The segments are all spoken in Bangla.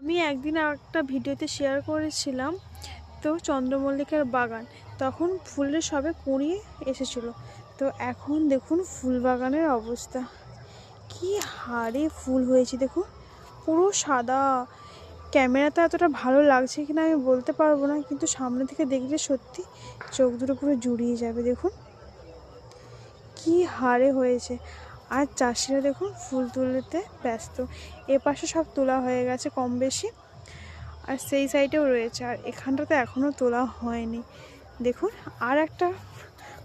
আমি একদিন একটা ভিডিওতে শেয়ার করেছিলাম তো চন্দ্রমল্লিকার বাগান, তখন ফুলের সবে কুঁড়ি এসেছিলো। তো এখন দেখুন ফুল বাগানের অবস্থা, কি হারে ফুল হয়েছে দেখুন, পুরো সাদা। ক্যামেরাতে এতটা ভালো লাগছে কিনা আমি বলতে পারবো না, কিন্তু সামনে থেকে দেখলে সত্যি চোখ দুটো পুরো জুড়িয়ে যাবে। দেখুন কি হারে হয়েছে। আর চাষিরা দেখুন ফুল তুলতে ব্যস্ত, এ পাশে সব তোলা হয়ে গেছে কম বেশি, আর সেই সাইডেও রয়েছে, আর এখানটাতে এখনও তোলা হয়নি। দেখুন আর একটা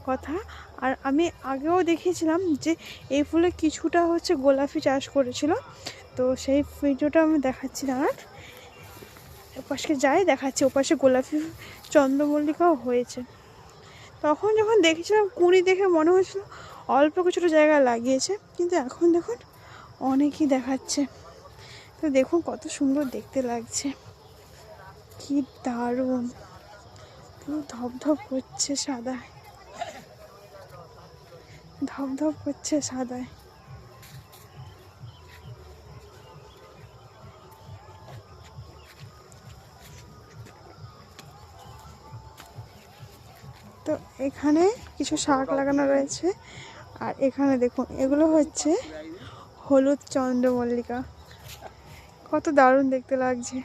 কথা, আর আমি আগেও দেখিয়েছিলাম যে এই ফুলে কিছুটা গোলাপি চাষ করেছিল, তো সেই ভিডিওটা আমি দেখাচ্ছি। আর ওপাশে যাই দেখাচ্ছি, ওপাশে গোলাপি চন্দ্রমল্লিকাও হয়েছে। তখন যখন দেখেছিলাম কুঁড়ি দেখে মনে হয়েছিল অল্প কিছুটা জায়গা লাগিয়েছে, কিন্তু এখন দেখুন অনেকই দেখাচ্ছে। তো দেখুন কত সুন্দর দেখতে লাগছে, কি দারুণ, পুরো ধপধপ করছে সাদায়, ধপধপ করছে সাদায়। তো এখানে কিছু শাক লাগানো রয়েছে, আর এখানে দেখুন এগুলো হচ্ছে হলুদ চন্দ্রমল্লিকা, কত দারুণ দেখতে লাগছে।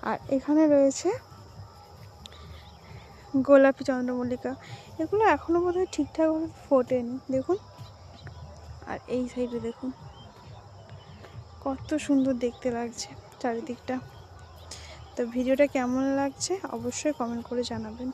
আর এখানে রয়েছে গোলাপি চন্দ্রমল্লিকা, এগুলো এখনও বোধহয় ঠিকঠাকভাবে ফোটেনি দেখুন। আর এই সাইডে দেখুন কত সুন্দর দেখতে লাগছে চারিদিকটা। তো ভিডিওটা কেমন লাগছে অবশ্যই কমেন্ট করে জানাবেন।